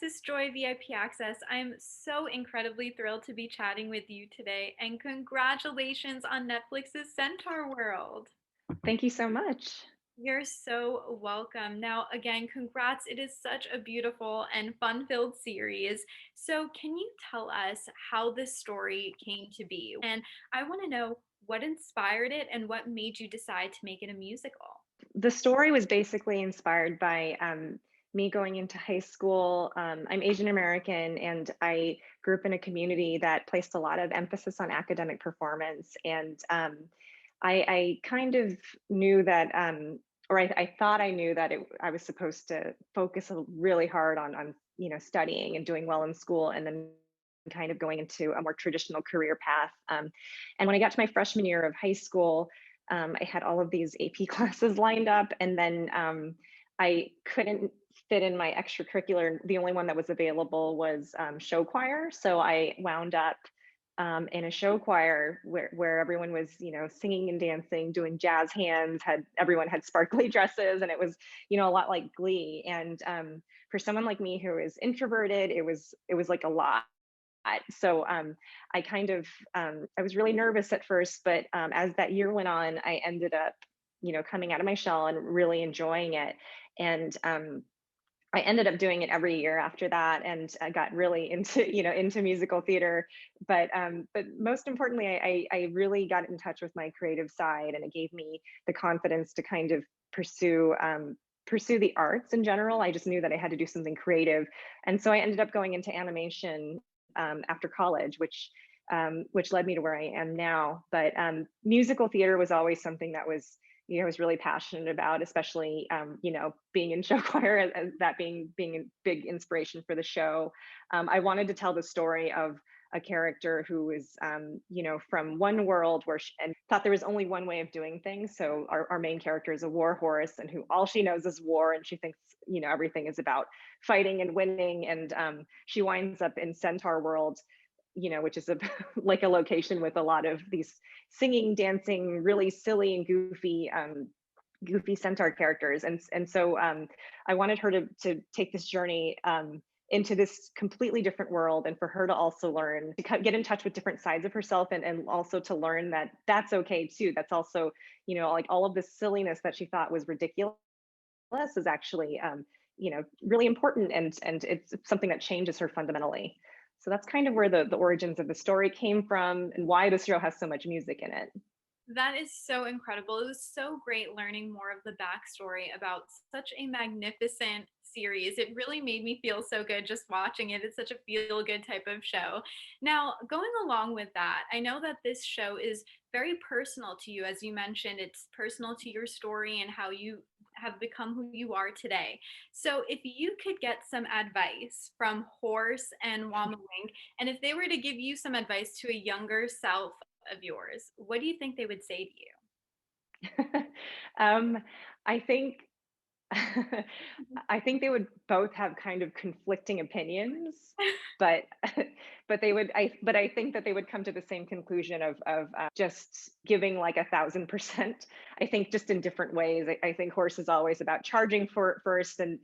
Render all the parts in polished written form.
Alexis Joy VIP Access. I'm so incredibly thrilled to be chatting with you today, and congratulations on Netflix's Centaurworld. Thank you so much. You're so welcome. Now, again, congrats. It is such a beautiful and fun filled series. So, can you tell us how this story came to be? And I want to know what inspired it and what made you decide to make it a musical. The story was basically inspired by me going into high school. I'm Asian American, and I grew up in a community that placed a lot of emphasis on academic performance. And I kind of knew that, or I thought I knew that I was supposed to focus really hard on studying and doing well in school, and then kind of going into a more traditional career path. And when I got to my freshman year of high school, I had all of these AP classes lined up, and then I couldn't fit in my extracurricular. The only one that was available was show choir, so I wound up in a show choir where everyone was, singing and dancing, doing jazz hands. Everyone had sparkly dresses, and it was, a lot like Glee. And for someone like me who is introverted, it was like a lot. So I kind of I was really nervous at first, but as that year went on, I ended up, coming out of my shell and really enjoying it. And I ended up doing it every year after that, and I got really into, into musical theater. But most importantly, I really got in touch with my creative side, and it gave me the confidence to kind of pursue the arts in general. I just knew that I had to do something creative, and so I ended up going into animation after college, which led me to where I am now. But musical theater was always something that I was really passionate about, especially being in show choir, as that being a big inspiration for the show. I wanted to tell the story of a character who was from one world and thought there was only one way of doing things. So our main character is a war horse, and who all she knows is war, and she thinks everything is about fighting and winning. And she winds up in Centaurworld, which is like a location with a lot of these singing, dancing, really silly and goofy centaur characters. And so I wanted her to take this journey into this completely different world, and for her to also learn to get in touch with different sides of herself, and also to learn that that's okay too. That's also, like all of this silliness that she thought was ridiculous is actually, really important, and it's something that changes her fundamentally. So that's kind of where the origins of the story came from, and why this show has so much music in it. That is so incredible. It was so great learning more of the backstory about such a magnificent series. It really made me feel so good just watching it. It's such a feel good type of show. Now, going along with that, I know that this show is very personal to you. As you mentioned, it's personal to your story and how you have become who you are today. So, if you could get some advice from Horse and Wammawink, and if they were to give you some advice to a younger self of yours, what do you think they would say to you? um, I think I think they would both have kind of conflicting opinions, but but I think that they would come to the same conclusion of just giving like 1,000%. I think just in different ways. I think Horse is always about charging for first, and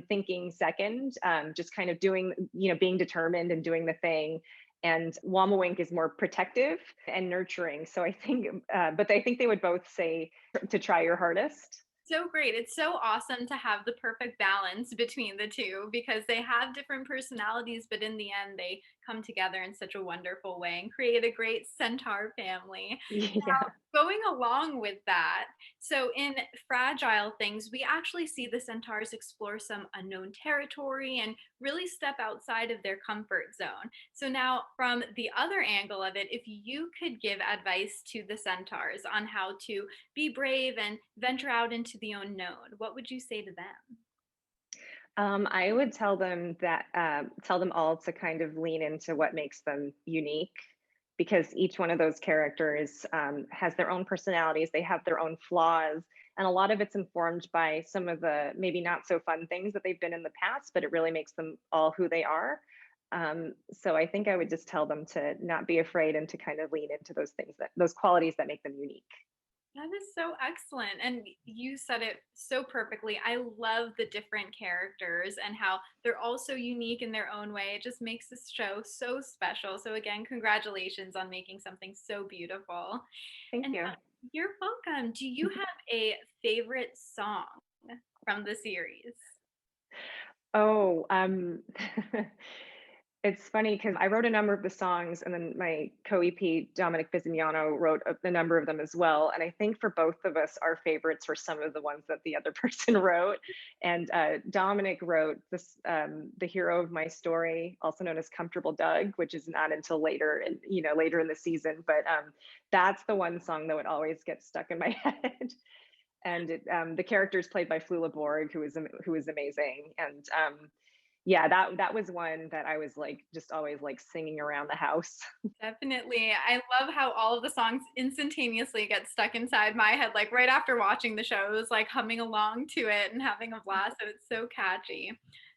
thinking second, just kind of doing, being determined and doing the thing. And Wamawink is more protective and nurturing. So I think, but I think they would both say to try your hardest. So great. It's so awesome to have the perfect balance between the two because they have different personalities, but in the end, they come together in such a wonderful way and create a great centaur family. Yeah. Going along with that, so in Fragile Things, we actually see the centaurs explore some unknown territory and really step outside of their comfort zone. So, now from the other angle of it, if you could give advice to the centaurs on how to be brave and venture out into the unknown, what would you say to them? I would tell them all to kind of lean into what makes them unique, because each one of those characters has their own personalities, they have their own flaws, and a lot of it's informed by some of the maybe not so fun things that they've been in the past, but it really makes them all who they are. So I think I would just tell them to not be afraid, and to kind of lean into those qualities that make them unique. That is so excellent. And you said it so perfectly. I love the different characters and how they're all so unique in their own way. It just makes this show so special. So, again, congratulations on making something so beautiful. Thank And you. you're welcome. Do you have a favorite song from the series? Oh, it's funny because I wrote a number of the songs, and then my co-EP Dominic Bizignano wrote a number of them as well. And I think for both of us, our favorites were some of the ones that the other person wrote. And Dominic wrote this, "The Hero of My Story," also known as "Comfortable Doug," which is not until later, later in the season. But that's the one song that would always get stuck in my head. And the character is played by Flula Borg, who is amazing. And yeah, that was one that I was like just always like singing around the house. Definitely. I love how all of the songs instantaneously get stuck inside my head. Like right after watching the show, it was like humming along to it and having a blast. And it's so catchy.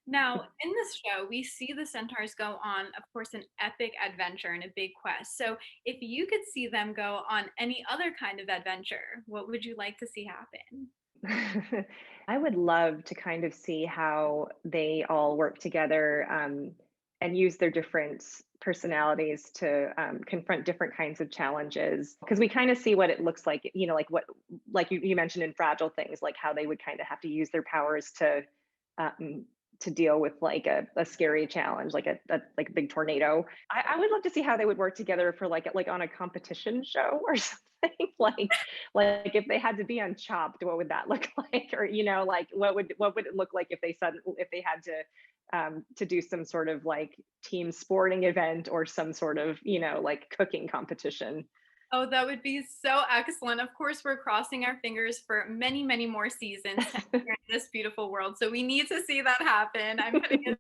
Now, in this show, we see the centaurs go on, of course, an epic adventure and a big quest. So, if you could see them go on any other kind of adventure, what would you like to see happen? I would love to kind of see how they all work together, and use their different personalities to confront different kinds of challenges. Because we kind of see what it looks like, like like you mentioned in Fragile Things, like how they would kind of have to use their powers um, to deal with like a scary challenge, like a big tornado. I would love to see how they would work together for like on a competition show or something. Like if they had to be on Chopped, what would that look like? Or like what would it look like if they had to do some sort of like team sporting event or some sort of like cooking competition. Oh, that would be so excellent. Of course, we're crossing our fingers for many, many more seasons here in this beautiful world. So we need to see that happen. I'm putting in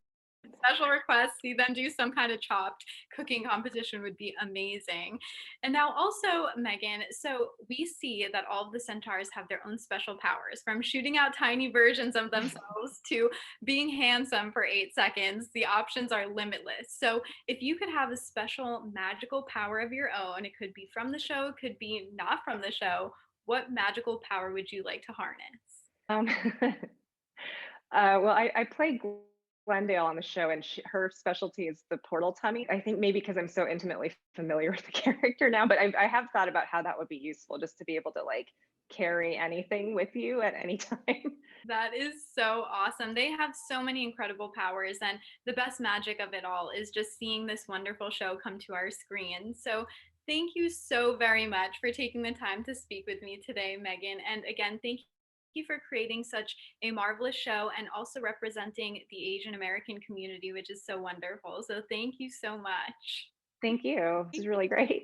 special request, see them do some kind of chopped cooking competition would be amazing. And now also, Megan, so we see that all of the centaurs have their own special powers, from shooting out tiny versions of themselves to being handsome for 8 seconds. The options are limitless. So if you could have a special magical power of your own, it could be from the show, it could be not from the show, what magical power would you like to harness? um, well, I play Glendale on the show, and her specialty is the portal tummy. I think maybe because I'm so intimately familiar with the character now, but I have thought about how that would be useful, just to be able to like carry anything with you at any time. That is so awesome. They have so many incredible powers, and the best magic of it all is just seeing this wonderful show come to our screen. So, thank you so very much for taking the time to speak with me today, Megan. And again, thank you for creating such a marvelous show and also representing the Asian American community, which is so wonderful. So, thank you so much. Thank you. This is really great.